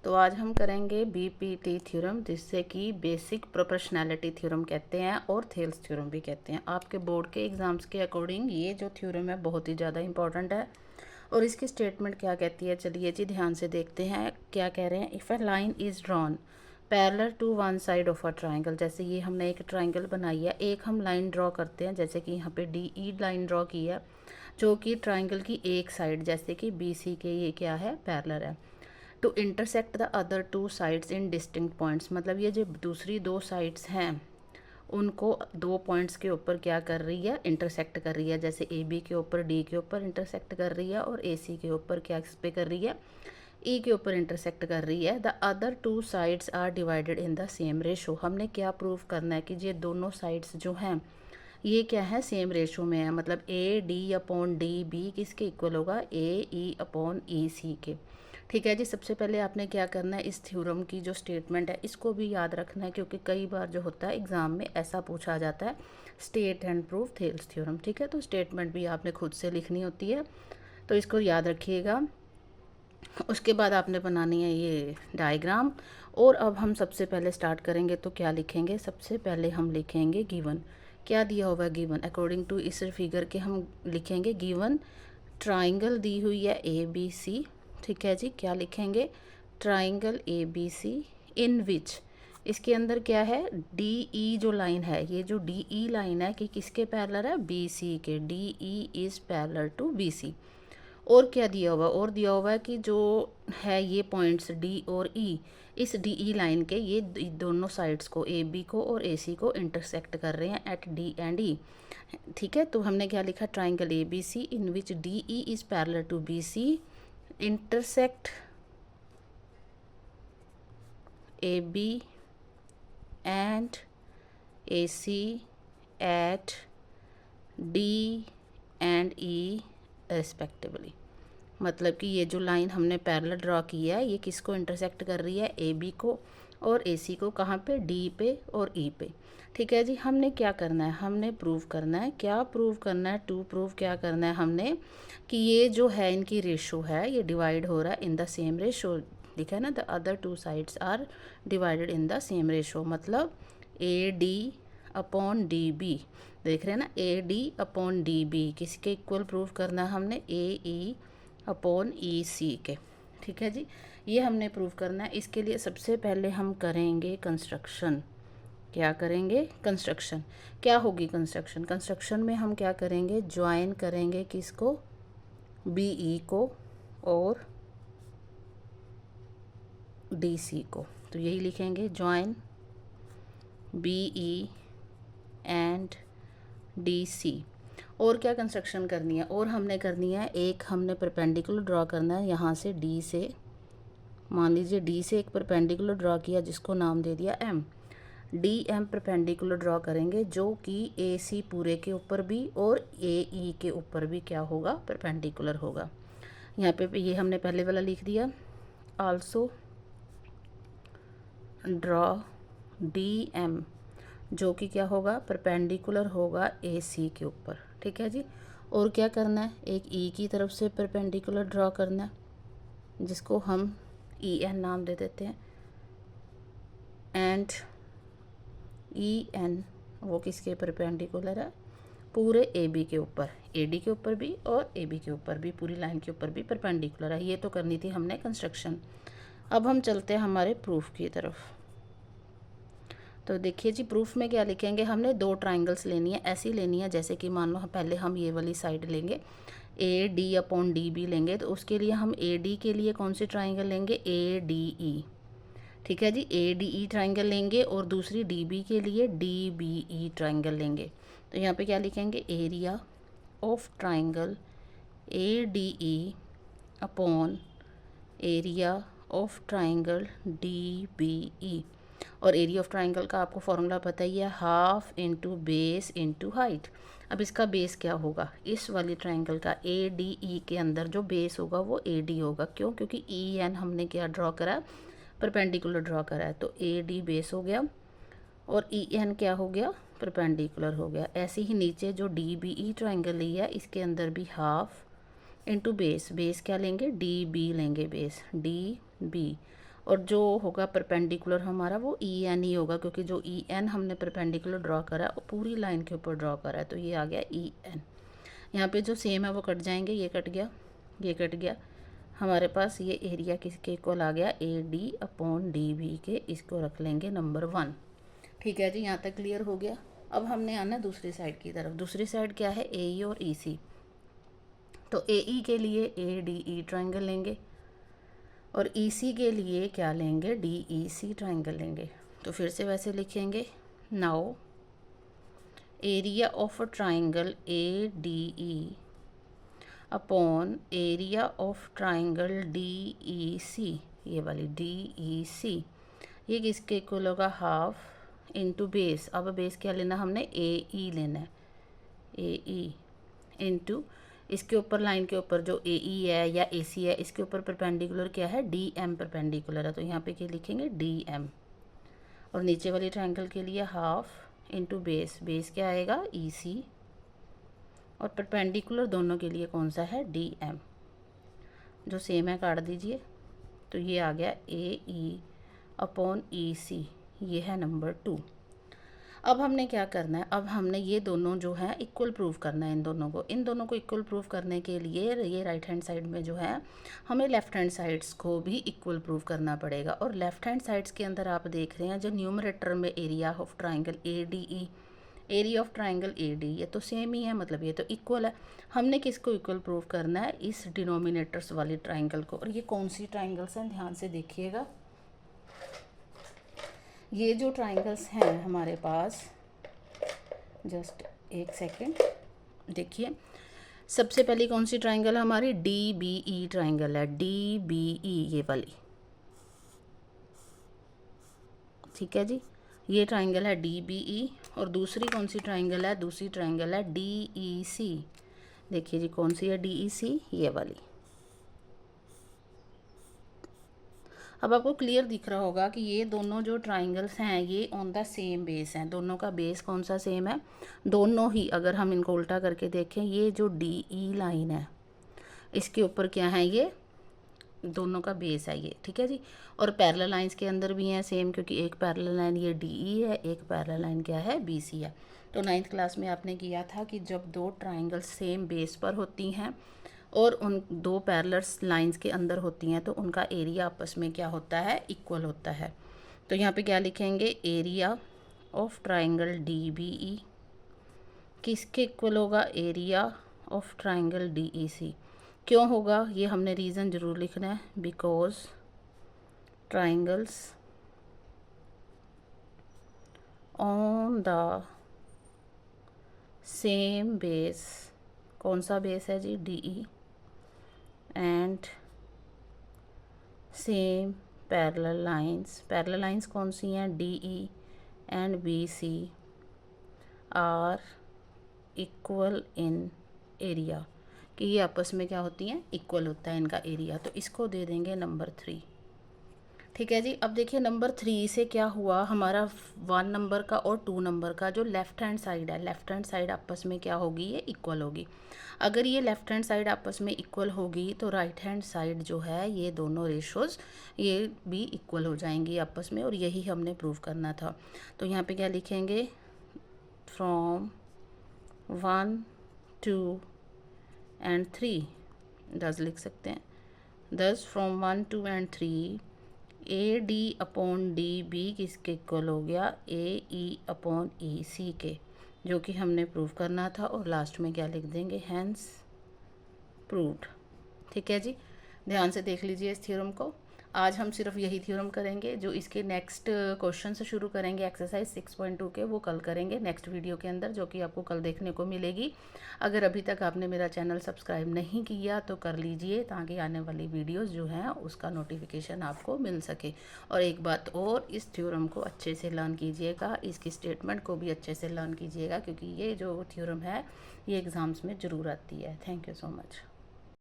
तो आज हम करेंगे बीपीटी थ्योरम, जिससे कि बेसिक प्रोपोर्शनैलिटी थ्योरम कहते हैं और थेल्स थ्योरम भी कहते हैं। आपके बोर्ड के एग्जाम्स के अकॉर्डिंग ये जो थ्योरम है बहुत ही ज़्यादा इंपॉर्टेंट है। और इसकी स्टेटमेंट क्या कहती है, चलिए जी ध्यान से देखते हैं क्या कह रहे हैं। If a line is drawn parallel to one side of a triangle, जैसे ये हमने एक ट्राइंगल बनाई है, एक हम लाइन ड्रॉ करते हैं, जैसे कि यहाँ पे डी ई लाइन ड्रॉ की है जो कि ट्राइंगल की एक साइड, जैसे कि बी सी के ये क्या है, पैरेलल है। To intersect the other two sides in distinct points, मतलब ये जो दूसरी दो साइड्स हैं उनको दो पॉइंट्स के ऊपर क्या कर रही है, इंटरसेक्ट कर रही है। जैसे ए बी के ऊपर डी के ऊपर इंटरसेक्ट कर रही है और ए सी के ऊपर क्या इस पे कर रही है, ई के ऊपर इंटरसेक्ट कर रही है। The other two sides are divided in the same ratio. हमने क्या प्रूव करना है कि ये दोनों साइड्स जो हैं ये क्या है, सेम रेशो में है। मतलब A D upon D B किसके इक्वल होगा, ए ई अपॉन ई सी के। ठीक है जी। सबसे पहले आपने क्या करना है, इस थ्योरम की जो स्टेटमेंट है इसको भी याद रखना है, क्योंकि कई बार जो होता है एग्जाम में ऐसा पूछा जाता है, state and prove Thales theorem. ठीक है, तो स्टेटमेंट भी आपने खुद से लिखनी होती है, तो इसको याद रखिएगा। उसके बाद आपने बनानी है ये डायग्राम। और अब हम सबसे पहले स्टार्ट करेंगे, तो क्या लिखेंगे, सबसे पहले हम लिखेंगे गिवन। क्या दिया हुआ गिवन, अकॉर्डिंग टू इस फिगर के हम लिखेंगे गिवन ट्राइंगल दी हुई है ए बी सी। ठीक है जी, क्या लिखेंगे, triangle A B C in विच, इसके अंदर क्या है, डी ई जो लाइन है, ये जो डी ई लाइन है कि किसके पैरेलल है, बी सी के। D E is parallel to B C. और क्या दिया हुआ, और दिया हुआ है कि जो है ये पॉइंट्स डी और ई, इस डी ई लाइन के ये दोनों साइड्स को, ए बी को और ए सी को इंटरसेक्ट कर रहे हैं एट डी एंड ई। ठीक है, तो हमने क्या लिखा, triangle A B C in which D E is parallel to B C intersect A B and A C at D and E respectively. मतलब कि ये जो लाइन हमने पैरेलल ड्रॉ की है ये किसको इंटरसेक्ट कर रही है, ए बी को और ए सी को, कहाँ पे, डी पे और ई पे। ठीक है जी, हमने क्या करना है, हमने प्रूव करना है, क्या प्रूव करना है, टू प्रूव क्या करना है हमने, कि ये जो है इनकी रेशो है ये डिवाइड हो रहा है इन द सेम रेशो। लिखा है ना, the other two sides are divided in the same ratio. मतलब A D upon D B, देख रहे हैं ना, A D upon D B किसके इक्वल प्रूव करना है हमने, ए ई अपॉन ई सी के। ठीक है जी, ये हमने प्रूव करना है। इसके लिए सबसे पहले हम करेंगे कंस्ट्रक्शन। क्या करेंगे, कंस्ट्रक्शन। क्या होगी कंस्ट्रक्शन, कंस्ट्रक्शन में हम क्या करेंगे, ज्वाइन करेंगे किसको, बी ई को और डी सी को। तो यही लिखेंगे, join B E and D C. और क्या कंस्ट्रक्शन करनी है, और हमने करनी है, एक हमने परपेंडिकुलर ड्रॉ करना है यहाँ से डी से। मान लीजिए डी से एक परपेंडिकुलर ड्रॉ किया जिसको नाम दे दिया M. D M perpendicular draw करेंगे जो कि ए सी पूरे के ऊपर भी और ए ई के ऊपर भी क्या होगा, परपेंडिकुलर होगा। यहाँ पे ये हमने पहले वाला लिख दिया। आल्सो ड्रॉ डी एम जो कि क्या होगा, परपेंडिकुलर होगा ए सी के ऊपर। ठीक है जी। और क्या करना है, एक ई की तरफ से परपेंडिकुलर ड्रॉ करना है जिसको हम ई एन नाम दे देते हैं। एंड ई एन वो किसके परपेंडिकुलर है, पूरे ए बी के ऊपर, ए डी के ऊपर भी और ए बी के ऊपर भी, पूरी लाइन के ऊपर भी परपेंडिकुलर है। ये तो करनी थी हमने कंस्ट्रक्शन। अब हम चलते हैं हमारे प्रूफ की तरफ। तो देखिए जी, प्रूफ में क्या लिखेंगे, हमने दो ट्राइंगल्स लेनी है, ऐसी लेनी है जैसे कि मान लो पहले हम ये वाली साइड लेंगे, A D upon D B लेंगे, तो उसके लिए हम ए डी के लिए कौन सी ट्राइंगल लेंगे, ए डी ई। ठीक है जी, ए डी ई ट्राइंगल लेंगे और दूसरी डी बी के लिए डी बी ई ट्राइंगल लेंगे। तो यहाँ पे क्या लिखेंगे, area of triangle A D E upon area of triangle D B E. और एरिया ऑफ ट्राइंगल का आपको फॉर्मूला पता ही है, half into base into height. अब इसका बेस क्या होगा, इस वाली ट्राइंगल का ए डी ई के अंदर जो बेस होगा वो ए डी होगा। क्यों, क्योंकि ई एन हमने क्या ड्रॉ करा, परपेंडिकुलर ड्रॉ करा है, तो ए डी बेस हो गया और ई एन क्या हो गया, परपेंडिकुलर हो गया। ऐसे ही नीचे जो डी बी ई ट्राइंगल ली है इसके अंदर भी हाफ इंटू बेस, बेस क्या लेंगे, डी बी लेंगे, बेस डी बी। और जो होगा परपेंडिकुलर हमारा वो ई एन ही होगा, क्योंकि जो ई एन हमने परपेंडिकुलर ड्रॉ करा है वो पूरी लाइन के ऊपर ड्रॉ करा है, तो ये आ गया ई एन। यहाँ पे जो सेम है वो कट जाएंगे, ये कट गया, ये कट गया, हमारे पास ये एरिया किसके इक्वल आ गया, A D upon D B के, इसको रख लेंगे नंबर 1। ठीक है जी, यहाँ तक क्लियर हो गया। अब हमने आना दूसरी साइड की तरफ। दूसरी साइड क्या है, ए ई और ई सी। तो ए ई के लिए ए डी ई ट्राइंगल लेंगे और ई सी के लिए क्या लेंगे, डी ई सी ट्राइंगल लेंगे। तो फिर से वैसे लिखेंगे, now area of a triangle A D E upon area of triangle D E C, ये वाली डी ई सी, ये किसके इक्वल होगा, हाफ इंटू बेस। अब बेस क्या लेना हमने, ए ई लेना है, ए ई इंटू इसके ऊपर लाइन के ऊपर जो ए ई है या ए सी है, इसके ऊपर परपेंडिकुलर क्या है, डी एम परपेंडिकुलर है, तो यहाँ पे क्या लिखेंगे, डी एम। और नीचे वाली ट्राइंगल के लिए हाफ इंटू बेस, बेस क्या आएगा, ई सी, और परपेंडिकुलर दोनों के लिए कौन सा है, डी एम। जो सेम है काट दीजिए, तो ये आ गया ए ई अपॉन ई सी, ये है नंबर 2। अब हमने क्या करना है, अब हमने ये दोनों जो है इक्वल प्रूफ करना है, इन दोनों को इक्वल प्रूफ करने के लिए ये राइट हैंड साइड में जो है हमें लेफ्ट हैंड साइड्स को भी इक्वल प्रूफ करना पड़ेगा। और लेफ्ट हैंड साइड्स के अंदर आप देख रहे हैं जो न्यूमरेटर में area of triangle A D E, area of triangle A D, ये तो सेम ही है, मतलब ये तो इक्वल है। हमने किसको इक्वल प्रूफ करना है, इस डिनोमिनेटर्स वाली ट्राइंगल को। और ये कौन सी ट्राइंगल्स हैं, ध्यान से देखिएगा, ये जो ट्राइंगल्स हैं हमारे पास, जस्ट एक सेकेंड देखिए, सबसे पहली कौन सी ट्राइंगल है हमारी, डी बी ई ट्राइंगल है, डी बी ई ये वाली, ठीक है जी, ये ट्राइंगल है डी बी ई। और दूसरी कौन सी ट्राइंगल है, दूसरी ट्राइंगल है डी ई सी। देखिए जी कौन सी है डी ई सी, ये वाली। अब आपको क्लियर दिख रहा होगा कि ये दोनों जो ट्राइंगल्स हैं ये ऑन द सेम बेस हैं, दोनों का बेस कौन सा सेम है, दोनों ही। अगर हम इनको उल्टा करके देखें, ये जो डी ई लाइन है इसके ऊपर क्या है, ये दोनों का बेस है ये, ठीक है जी। और पैरेलल लाइंस के अंदर भी हैं सेम, क्योंकि एक पैरेलल लाइन ये डी ई है, एक पैरेलल लाइन क्या है, बी सी है। तो 9th क्लास में आपने किया था कि जब दो ट्राइंगल सेम बेस पर होती हैं और उन दो पैरेलल लाइंस के अंदर होती हैं तो उनका एरिया आपस में क्या होता है, इक्वल होता है। तो यहाँ पे क्या लिखेंगे, area of triangle D B E किसके इक्वल होगा, area of triangle D E C. क्यों होगा, ये हमने रीज़न ज़रूर लिखना है, because triangles on the same base, कौन सा बेस है जी, D E, and same parallel lines कौन सी हैं, D E and B C are equal in area, कि ये आपस में क्या होती हैं, इक्वल होता है इनका एरिया। तो इसको दे देंगे नंबर 3, ठीक है जी। अब देखिए नंबर 3 से क्या हुआ, हमारा 1 नंबर का और 2 नंबर का जो लेफ़्ट हैंड साइड है, लेफ़्ट हैंड साइड आपस में क्या होगी, ये इक्वल होगी। अगर ये लेफ़्ट हैंड साइड आपस में इक्वल होगी तो राइट हैंड साइड जो है ये दोनों रेशोज़ ये भी इक्वल हो जाएंगी आपस में, और यही हमने प्रूव करना था। तो यहाँ पे क्या लिखेंगे, फ्रॉम 1 2 एंड 3, 10 लिख सकते हैं, 10 from 1 2 and 3 A D upon D B किसके इक्वल हो गया, ए ई अपॉन ई सी के, जो कि हमने प्रूव करना था। और लास्ट में क्या लिख देंगे, हैंस प्रूव्ड, ठीक है जी। ध्यान से देख लीजिए इस थ्योरम को। आज हम सिर्फ यही थ्योरम करेंगे, जो इसके नेक्स्ट क्वेश्चन से शुरू करेंगे एक्सरसाइज 6.2 के, वो कल करेंगे नेक्स्ट वीडियो के अंदर, जो कि आपको कल देखने को मिलेगी। अगर अभी तक आपने मेरा चैनल सब्सक्राइब नहीं किया तो कर लीजिए, ताकि आने वाली वीडियोस जो हैं उसका नोटिफिकेशन आपको मिल सके। और एक बात और, इस थ्योरम को अच्छे से लर्न कीजिएगा, इसकी स्टेटमेंट को भी अच्छे से लर्न कीजिएगा, क्योंकि ये जो थ्योरम है ये एग्ज़ाम्स में ज़रूर आती है। Thank you so much.